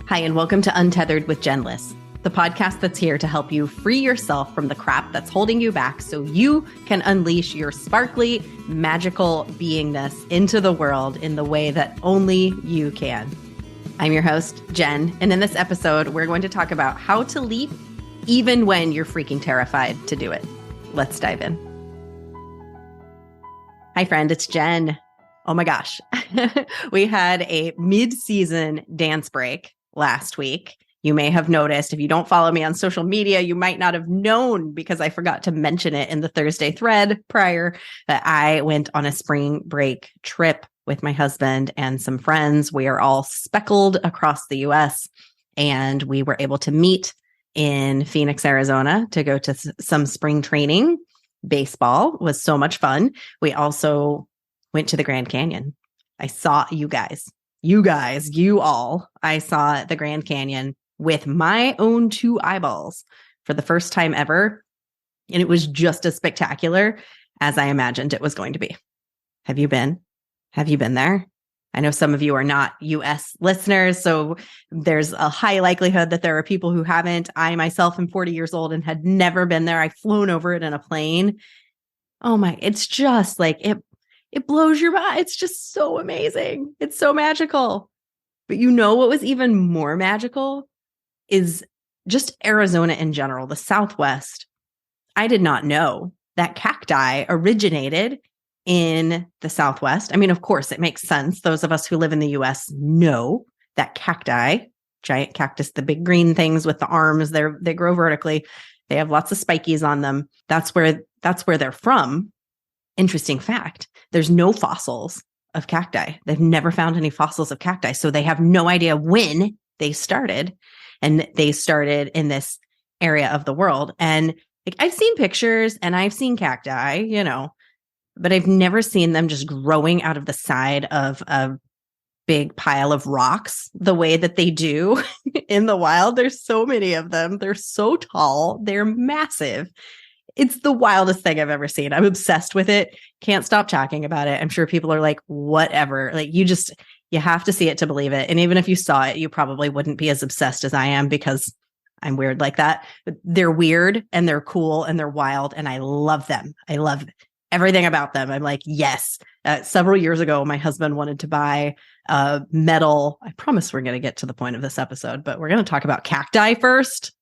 Hi, and welcome to Untethered with Jenless, the podcast that's here to help you free yourself from the crap that's holding you back so you can unleash your sparkly, magical beingness into the world in the way that only you can. I'm your host, Jen, and in this episode, we're going to talk about how to leap even when you're freaking terrified to do it. Let's dive in. Hi, friend, it's Jen. Oh my gosh. We had a mid-season dance break last week. You may have noticed, if you don't follow me on social media, you might not have known because I forgot to mention it in the Thursday thread prior, that I went on a spring break trip with my husband and some friends. We are all speckled across the US, and we were able to meet in Phoenix, Arizona to go to some spring training. Baseball was so much fun. We also went to the Grand Canyon. I saw you all. I saw the Grand Canyon with my own two eyeballs for the first time ever. And it was just as spectacular as I imagined it was going to be. Have you been? Have you been there? I know some of you are not US listeners, so there's a high likelihood that there are people who haven't. I myself am 40 years old and had never been there. I've flown over it in a plane. Oh my, it's just like it blows your mind. It's just so amazing. It's so magical. But you know what was even more magical is just Arizona in general, the Southwest. I did not know that cacti originated in the Southwest. I mean, of course, it makes sense. Those of us who live in the US know that cacti, giant cactus, the big green things with the arms, they grow vertically. They have lots of spikies on them. That's where they're from. Interesting fact, there's no fossils of cacti. They've never found any fossils of cacti. So they have no idea when they started. And they started in this area of the world. And like, I've seen pictures and I've seen cacti, but I've never seen them just growing out of the side of a big pile of rocks the way that they do in the wild. There's so many of them. They're so tall. They're massive. It's the wildest thing I've ever seen. I'm obsessed with it. Can't stop talking about it. I'm sure people are like, whatever. Like you have to see it to believe it. And even if you saw it, you probably wouldn't be as obsessed as I am because I'm weird like that. But they're weird and they're cool and they're wild. And I love them. I love everything about them. I'm like, yes. Several years ago, my husband wanted to buy a metal. I promise we're going to get to the point of this episode, but we're going to talk about cacti first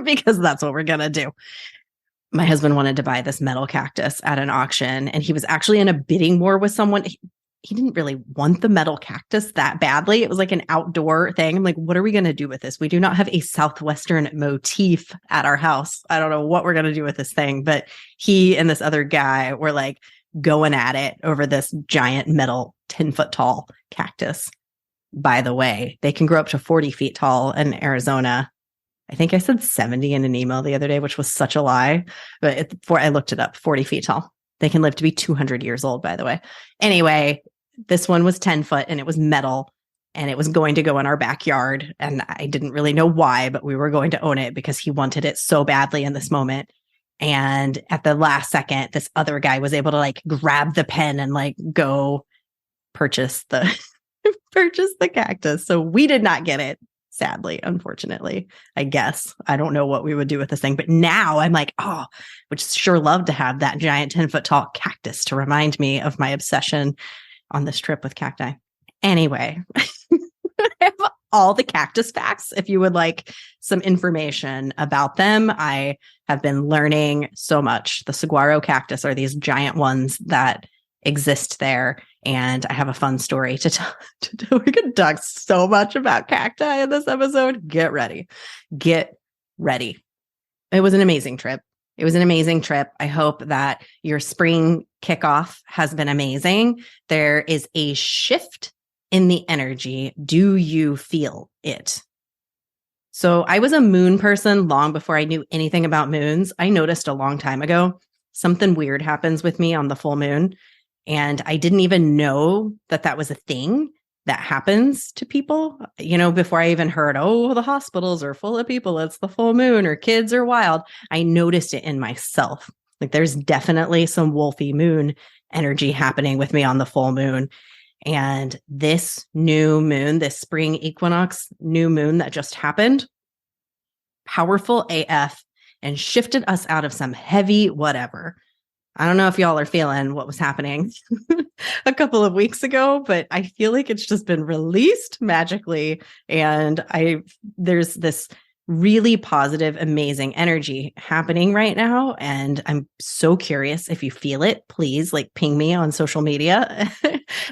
because that's what we're going to do. My husband wanted to buy this metal cactus at an auction, and he was actually in a bidding war with someone. He didn't really want the metal cactus that badly. It was like an outdoor thing. I'm like, what are we going to do with this? We do not have a Southwestern motif at our house. I don't know what we're going to do with this thing, but he and this other guy were like going at it over this giant metal 10-foot tall cactus. By the way, they can grow up to 40 feet tall in Arizona. I think I said 70 in an email the other day, which was such a lie. But I looked it up, 40 feet tall. They can live to be 200 years old, by the way. Anyway, this one was 10 foot and it was metal and it was going to go in our backyard. And I didn't really know why, but we were going to own it because he wanted it so badly in this moment. And at the last second, this other guy was able to like grab the pen and like go purchase the cactus. So we did not get it. Sadly, unfortunately, I guess. I don't know what we would do with this thing. But now I'm like, would sure love to have that giant 10-foot tall cactus to remind me of my obsession on this trip with cacti. Anyway, I have all the cactus facts. If you would like some information about them, I have been learning so much. The saguaro cactus are these giant ones that exist there. And I have a fun story to tell. We could talk so much about cacti in this episode. Get ready. It was an amazing trip. I hope that your spring kickoff has been amazing. There is a shift in the energy. Do you feel it? So I was a moon person long before I knew anything about moons. I noticed a long time ago, something weird happens with me on the full moon. And I didn't even know that was a thing that happens to people, before I even heard, the hospitals are full of people. It's the full moon or kids are wild. I noticed it in myself. Like there's definitely some wolfy moon energy happening with me on the full moon. And this new moon, this spring equinox new moon that just happened, powerful AF, and shifted us out of some heavy whatever. I don't know if y'all are feeling what was happening a couple of weeks ago, but I feel like it's just been released magically. And there's this really positive, amazing energy happening right now. And I'm so curious if you feel it, please like ping me on social media.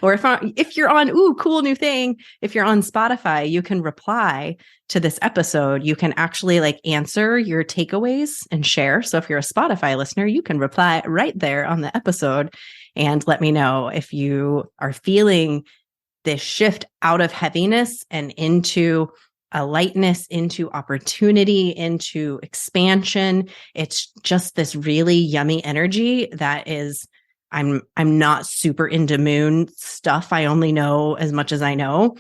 Or if you're on, ooh, cool new thing. If you're on Spotify, you can reply to this episode. You can actually like answer your takeaways and share. So if you're a Spotify listener, you can reply right there on the episode and let me know if you are feeling this shift out of heaviness and into a lightness, into opportunity, into expansion. It's just this really yummy energy that is, I'm not super into moon stuff. I only know as much as I know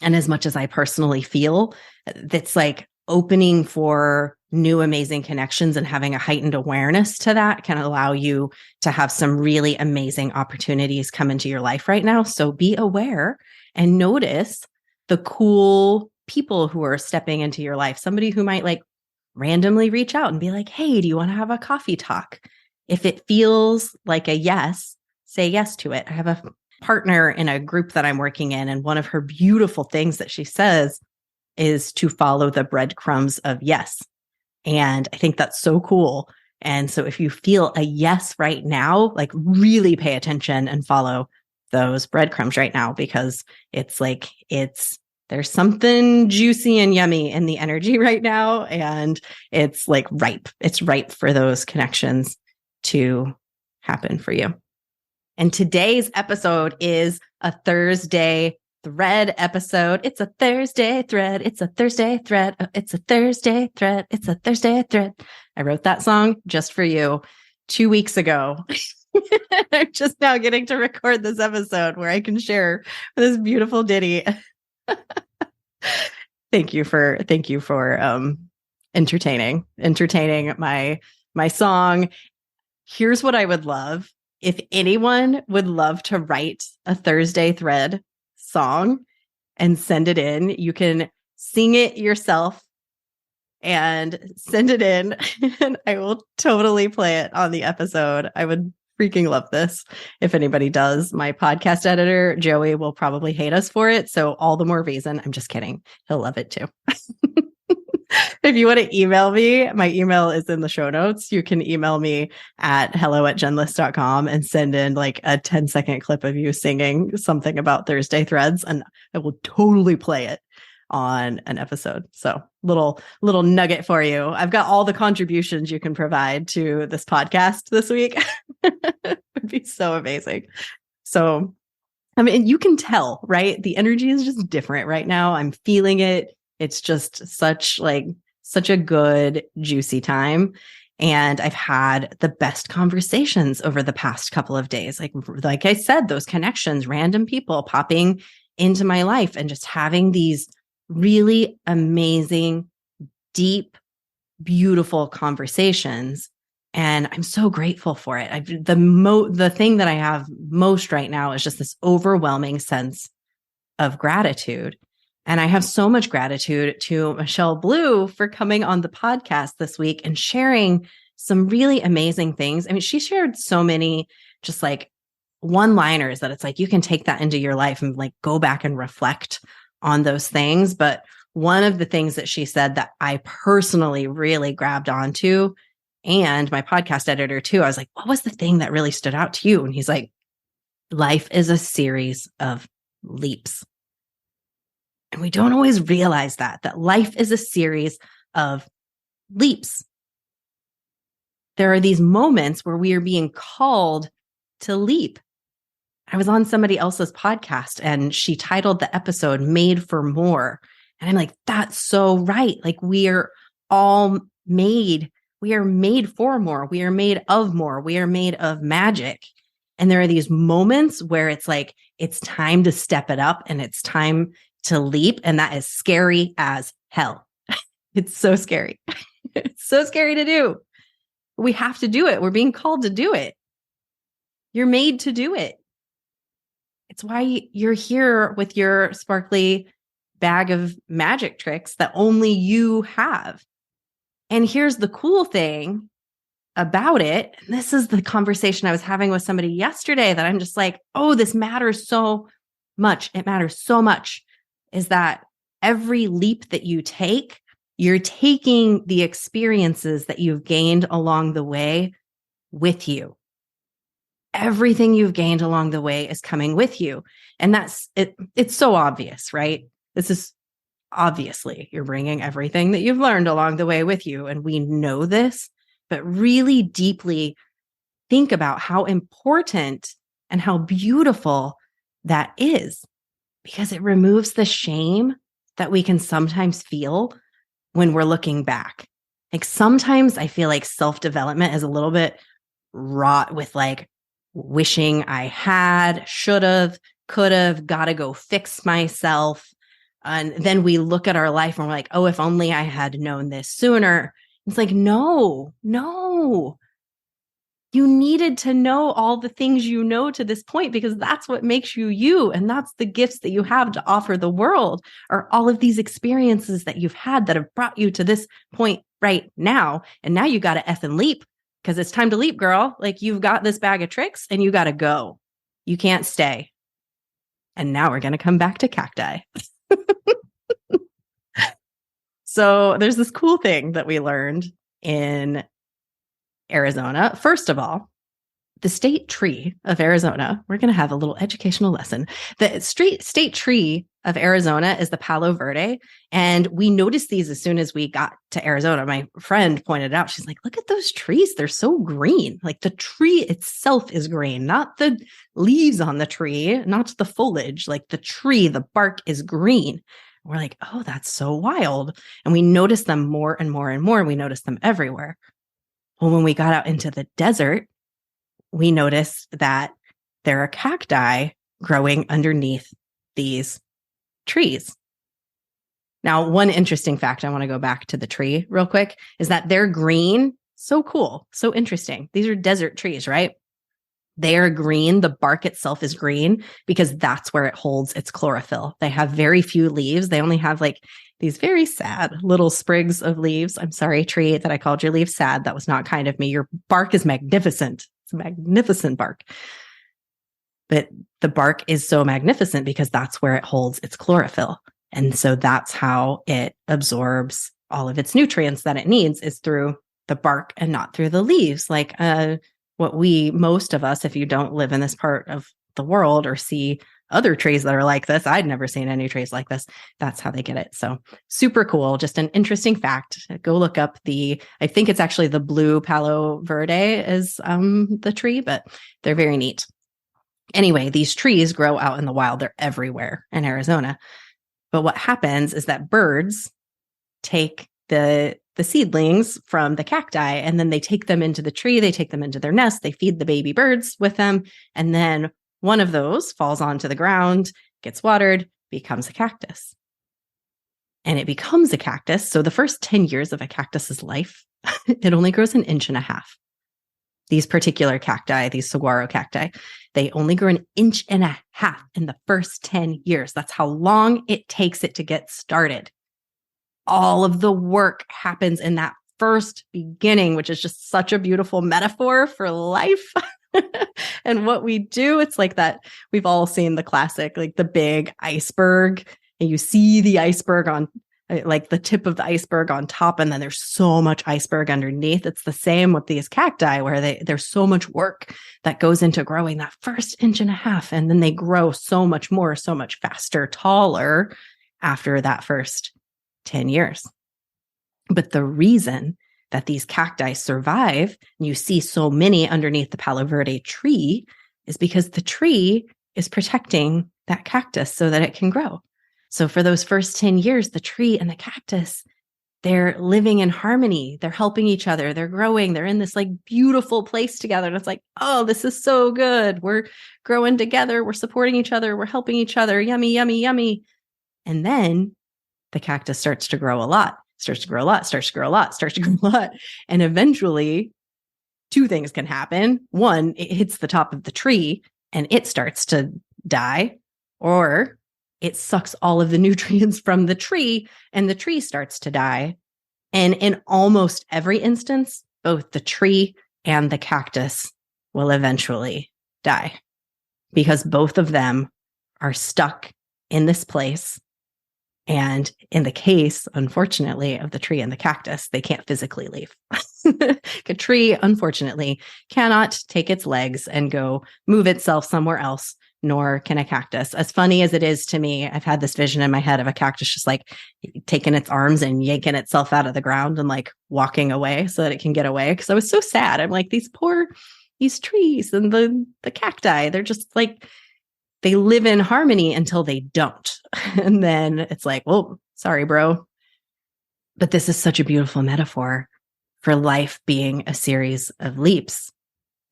and as much as I personally feel. That's like opening for new amazing connections, and having a heightened awareness to that can allow you to have some really amazing opportunities come into your life right now. So be aware and notice the cool people who are stepping into your life. Somebody who might like randomly reach out and be like, hey, do you want to have a coffee talk? If it feels like a yes, say yes to it. I have a partner in a group that I'm working in, and one of her beautiful things that she says is to follow the breadcrumbs of yes. And I think that's so cool. And so if you feel a yes right now, like really pay attention and follow those breadcrumbs right now, because it's like, there's something juicy and yummy in the energy right now. And it's like ripe. It's ripe for those connections to happen for you. And today's episode is a Thursday thread episode. It's a Thursday thread. It's a Thursday thread. It's a Thursday thread. It's a Thursday thread. I wrote that song just for you 2 weeks ago. I'm just now getting to record this episode where I can share this beautiful ditty. Thank you for entertaining my song. Here's what I would love. If anyone would love to write a Thursday thread song and send it in, you can sing it yourself and send it in, and I will totally play it on the episode. I would freaking love this if anybody does. My podcast editor, Joey, will probably hate us for it. So all the more reason. I'm just kidding. He'll love it too. If you want to email me, my email is in the show notes. You can email me at hello@jenlist.com and send in like a 10-second clip of you singing something about Thursday threads, and I will totally play it on an episode. So little nugget for you. I've got all the contributions you can provide to this podcast this week. It would be so amazing. So, I mean, you can tell, right? The energy is just different right now. I'm feeling it. It's just such a good, juicy time. And I've had the best conversations over the past couple of days. Like I said, those connections, random people popping into my life and just having these really amazing, deep, beautiful conversations. And I'm so grateful for it. The thing that I have most right now is just this overwhelming sense of gratitude. And I have so much gratitude to Michelle Blue for coming on the podcast this week and sharing some really amazing things. I mean, she shared so many just like one-liners that it's like, you can take that into your life and like go back and reflect on those things. But one of the things that she said that I personally really grabbed onto, and my podcast editor too, I was like, what was the thing that really stood out to you? And he's like, life is a series of leaps. And we don't always realize that life is a series of leaps. There are these moments where we are being called to leap. I was on somebody else's podcast and she titled the episode Made for More. And I'm like, that's so right. Like we are made for more. We are made of more. We are made of magic. And there are these moments where it's like, it's time to step it up and it's time to leap. And that is scary as hell. It's so scary. It's so scary to do. We have to do it. We're being called to do it. You're made to do it. It's why you're here with your sparkly bag of magic tricks that only you have. And here's the cool thing about it. And this is the conversation I was having with somebody yesterday that I'm just like, oh, this matters so much. It matters so much is that every leap that you take, you're taking the experiences that you've gained along the way with you. Everything you've gained along the way is coming with you. And that's it. It's so obvious, right? This is obviously you're bringing everything that you've learned along the way with you. And we know this, but really deeply think about how important and how beautiful that is, because it removes the shame that we can sometimes feel when we're looking back. Like sometimes I feel like self-development is a little bit wrought with like wishing I had, should have, could have, got to go fix myself. And then we look at our life and we're like, oh, if only I had known this sooner. It's like, no. You needed to know all the things you know to this point because that's what makes you you. And that's the gifts that you have to offer the world are all of these experiences that you've had that have brought you to this point right now. And now you got to effing leap because it's time to leap, girl. Like you've got this bag of tricks and you got to go. You can't stay. And now we're going to come back to cacti. So there's this cool thing that we learned in Arizona. First of all, the state tree of Arizona, we're going to have a little educational lesson. The state tree of Arizona is the Palo Verde. And we noticed these as soon as we got to Arizona. My friend pointed out, she's like, look at those trees. They're so green. Like the tree itself is green, not the leaves on the tree, not the foliage. Like the tree, the bark is green. We're like, oh, that's so wild. And we noticed them more and more and more. We noticed them everywhere. Well, when we got out into the desert, we noticed that there are cacti growing underneath these trees. Now, one interesting fact, I want to go back to the tree real quick, is that they're green. So cool. So interesting. These are desert trees, right? They are green. The bark itself is green because that's where it holds its chlorophyll. They have very few leaves. They only have like these very sad little sprigs of leaves. I'm sorry, tree, that I called your leaves sad. That was not kind of me. Your bark is magnificent. It's a magnificent bark. But the bark is so magnificent because that's where it holds its chlorophyll. And so that's how it absorbs all of its nutrients that it needs is through the bark and not through the leaves. Like what most of us, if you don't live in this part of the world or see other trees that are like this, I'd never seen any trees like this. That's how they get it. So super cool. Just an interesting fact. Go look up I think it's actually the blue Palo Verde is the tree, but they're very neat. Anyway, these trees grow out in the wild. They're everywhere in Arizona. But what happens is that birds take the seedlings from the cacti and then they take them into the tree. They take them into their nest. They feed the baby birds with them. And then one of those falls onto the ground, gets watered, becomes a cactus. And it becomes a cactus. So the first 10 years of a cactus's life, it only grows 1.5 inches. These particular cacti, these saguaro cacti, they only grow 1.5 inches in the first 10 years. That's how long it takes it to get started. All of the work happens in that first beginning, which is just such a beautiful metaphor for life. And what we do, it's like that. We've all seen the classic, like the big iceberg, and you see the iceberg on like the tip of the iceberg on top, and then there's so much iceberg underneath. It's the same with these cacti where there's so much work that goes into growing that first 1.5 inches, and then they grow so much more, so much faster, taller after that first 10 years. But the reason that these cacti survive, and you see so many underneath the Palo Verde tree, is because the tree is protecting that cactus so that it can grow. So for those first 10 years, the tree and the cactus, they're living in harmony. They're helping each other. They're growing. They're in this like beautiful place together. And it's like, oh, this is so good. We're growing together. We're supporting each other. We're helping each other. Yummy, yummy, yummy. And then the cactus starts to grow a lot, starts to grow a lot, starts to grow a lot, starts to grow a lot. And eventually 2 things can happen. One, it hits the top of the tree and it starts to die, or it sucks all of the nutrients from the tree and the tree starts to die. And in almost every instance, both the tree and the cactus will eventually die because both of them are stuck in this place. And in the case, unfortunately, of the tree and the cactus, they can't physically leave. A tree, unfortunately, cannot take its legs and go move itself somewhere else, nor can a cactus. As funny as it is to me, I've had this vision in my head of a cactus just like taking its arms and yanking itself out of the ground and like walking away so that it can get away. Because I was so sad. I'm like, these trees and the cacti, they're just like, they live in harmony until they don't. And then it's like, well, sorry, bro. But this is such a beautiful metaphor for life being a series of leaps.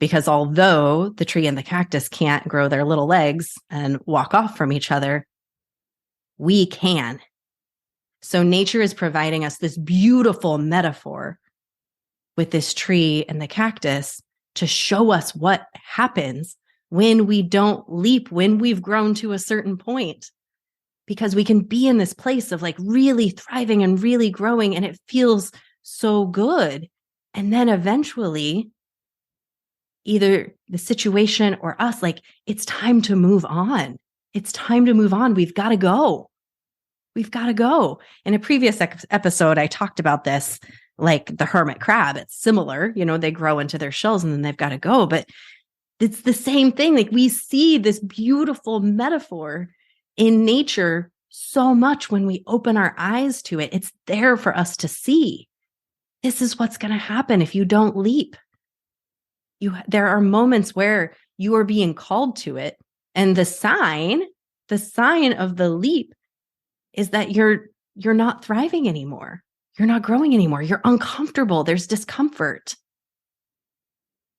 Because although the tree and the cactus can't grow their little legs and walk off from each other, we can. So nature is providing us this beautiful metaphor with this tree and the cactus to show us what happens when we don't leap, when we've grown to a certain point, because we can be in this place of like really thriving and really growing, and it feels so good. And then eventually, either the situation or us, like, it's time to move on. It's time to move on. We've got to go. We've got to go. In a previous episode, I talked about this, like the hermit crab. It's similar, they grow into their shells and then they've got to go. But it's the same thing. Like, we see this beautiful metaphor in nature so much when we open our eyes to it. It's there for us to see. This is what's going to happen if you don't leap. There are moments where you are being called to it. And the sign of the leap is that you're not thriving anymore. You're not growing anymore. You're uncomfortable. There's discomfort.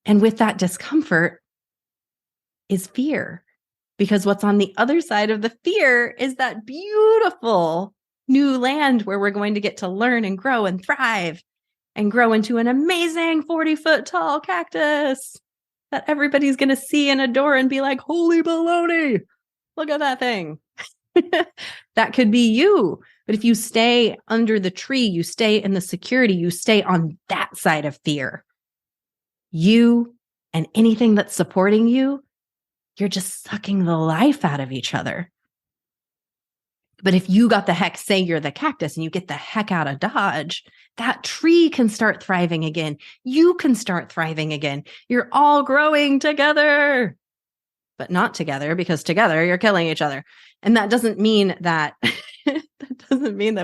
And with that discomfort is fear, because what's on the other side of the fear is that beautiful new land where we're going to get to learn and grow and thrive and grow into an amazing 40-foot tall cactus that everybody's going to see and adore and be like, holy baloney, look at that thing. That could be you. But if you stay under the tree, you stay in the security, you stay on that side of fear, you and anything that's supporting you, you're just sucking the life out of each other. But if you got the heck, say you're the cactus and you get the heck out of Dodge, that tree can start thriving again. You can start thriving again. You're all growing together, but not together, because together you're killing each other. And that doesn't mean that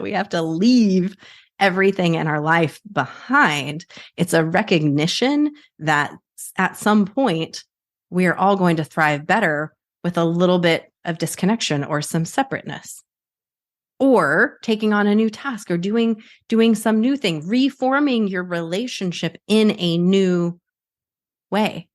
we have to leave everything in our life behind. It's a recognition that at some point we're all going to thrive better with a little bit of disconnection or some separateness, or taking on a new task, or doing some new thing, reforming your relationship in a new way.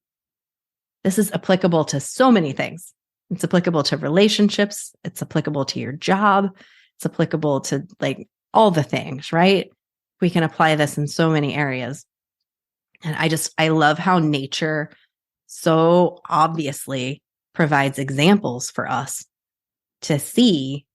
This is applicable to so many things. It's applicable to relationships. It's applicable to your job. It's applicable to like all the things, right? We can apply this in so many areas. And I love how nature so obviously provides examples for us to see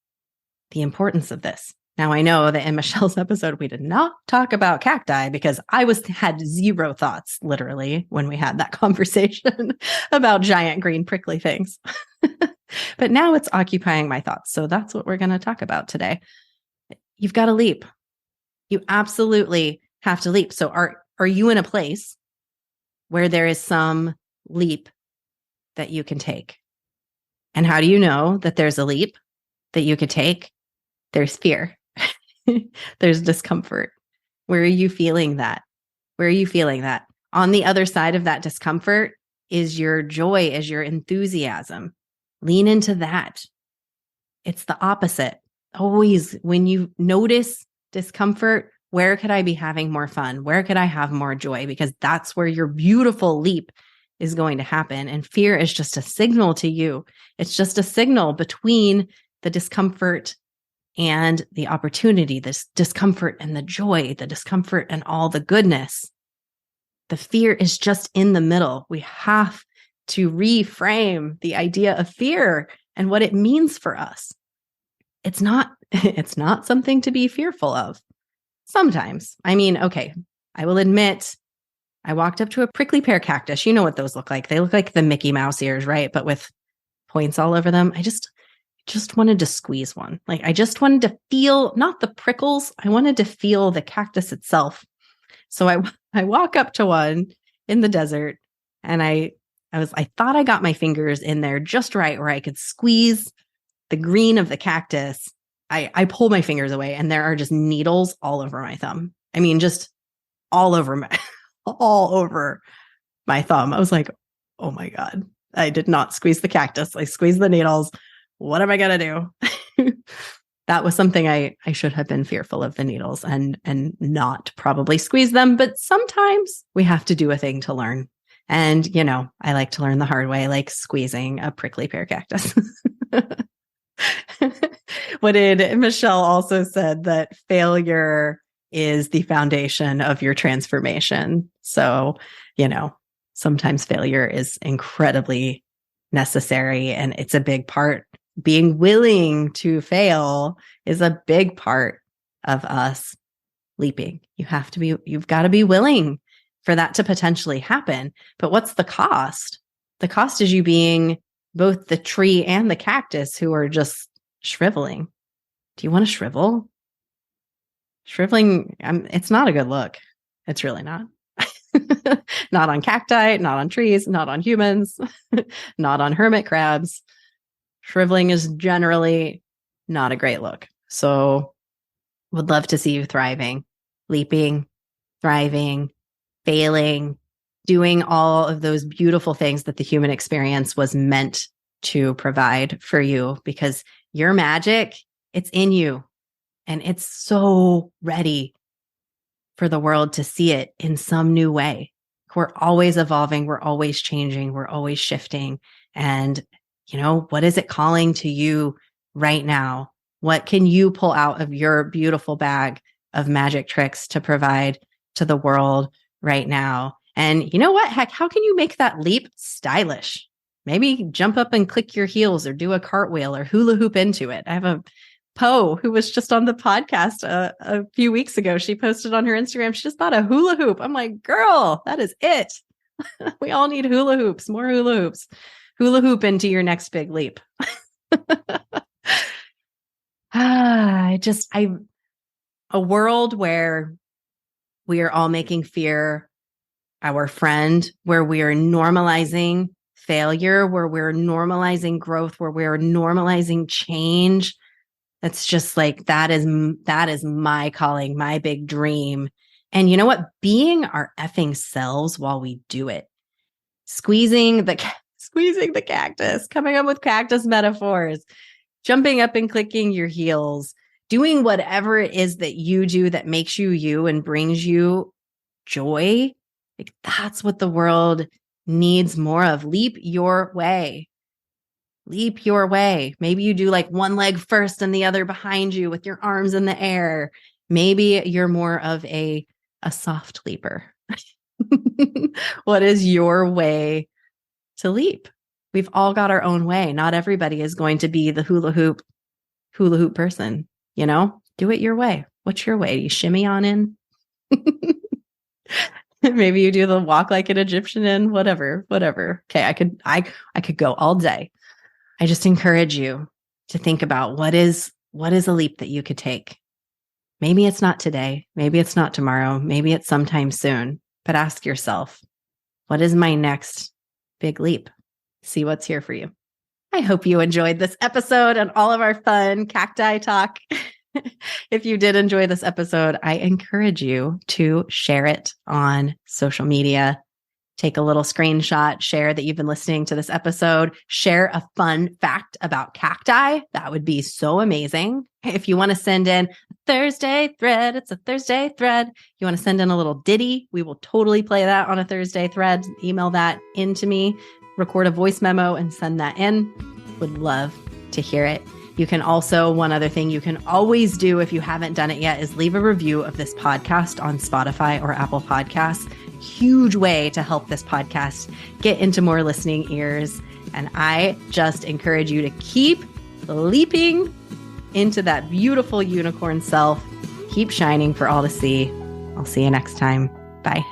the importance of this. Now, I know that in Michelle's episode, we did not talk about cacti because I had zero thoughts, literally, when we had that conversation about giant green prickly things. But now it's occupying my thoughts. So that's what we're going to talk about today. You've got to leap. You absolutely have to leap. So are you in a place where there is some leap that you can take? And how do you know that there's a leap that you could take? There's fear. There's discomfort. Where are you feeling that? Where are you feeling that? On the other side of that discomfort is your joy, is your enthusiasm. Lean into that. It's the opposite. Always, when you notice discomfort, where could I be having more fun? Where could I have more joy? Because that's where your beautiful leap is going to happen. And fear is just a signal to you. It's just a signal between the discomfort and the opportunity, this discomfort and the joy, the discomfort and all the goodness. The fear is just in the middle. We have to reframe the idea of fear and what it means for us. It's not something to be fearful of. Sometimes. I mean, okay, I will admit, I walked up to a prickly pear cactus. You know what those look like. They look like the Mickey Mouse ears, right? But with points all over them. I just wanted to squeeze one. Like, I just wanted to feel, not the prickles, I wanted to feel the cactus itself. So I walk up to one in the desert, and I thought I got my fingers in there just right where I could squeeze the green of the cactus. I pull my fingers away, and there are just needles all over my thumb. I mean, just all over my thumb. I was like, oh my God, I did not squeeze the cactus. I squeezed the needles. What am I going to do? That was something I should have been fearful of, the needles, and not probably squeeze them. But sometimes we have to do a thing to learn. And, I like to learn the hard way, like squeezing a prickly pear cactus. What did Michelle also said, that failure is the foundation of your transformation. So, sometimes failure is incredibly necessary, and it's a big part. Being willing to fail is a big part of us leaping. You've got to be willing for that to potentially happen. But what's the cost? The cost is you being both the tree and the cactus who are just shriveling. Do you want to shrivel? Shriveling, it's not a good look. It's really not. Not on cacti, not on trees, not on humans, not on hermit crabs. Shriveling is generally not a great look. So would love to see you thriving, leaping, thriving, failing, doing all of those beautiful things that the human experience was meant to provide for you, because your magic, it's in you, and it's so ready for the world to see it in some new way. We're always evolving. We're always changing. We're always shifting. And, what is it calling to you right now? What can you pull out of your beautiful bag of magic tricks to provide to the world right now? And you know what? Heck, how can you make that leap stylish? Maybe jump up and click your heels, or do a cartwheel, or hula hoop into it. I have a Poe, who was just on the podcast a few weeks ago. She posted on her Instagram, she just bought a hula hoop. I'm like, girl, that is it. We all need hula hoops, more hula hoops. Hula hoop into your next big leap. A world where we are all making fear our friend, where we are normalizing failure, where we're normalizing growth, where we're normalizing change. That's just like, that is my calling, my big dream. And you know what? Being our effing selves while we do it. Squeezing the cactus, coming up with cactus metaphors, jumping up and clicking your heels, doing whatever it is that you do that makes you you and brings you joy. Like, that's what the world needs more of. Leap your way. Leap your way. Maybe you do like one leg first and the other behind you with your arms in the air. Maybe you're more of a soft leaper. What is your way to leap? We've all got our own way. Not everybody is going to be the hula hoop person. Do it your way. What's your way? You shimmy on in? Maybe you do the walk like an Egyptian in, whatever. Okay, I could go all day. I just encourage you to think about what is a leap that you could take. Maybe it's not today. Maybe it's not tomorrow. Maybe it's sometime soon. But ask yourself, what is my next big leap? See what's here for you. I hope you enjoyed this episode and all of our fun cacti talk. If you did enjoy this episode, I encourage you to share it on social media. Take a little screenshot, share that you've been listening to this episode, share a fun fact about cacti. That would be so amazing. If you want to send in a Thursday thread, it's a Thursday thread. You want to send in a little ditty, we will totally play that on a Thursday thread. Email that into me, record a voice memo and send that in. Would love to hear it. You can also, one other thing you can always do if you haven't done it yet is leave a review of this podcast on Spotify or Apple Podcasts. Huge way to help this podcast get into more listening ears. And I just encourage you to keep leaping into that beautiful unicorn self. Keep shining for all to see. I'll see you next time. Bye.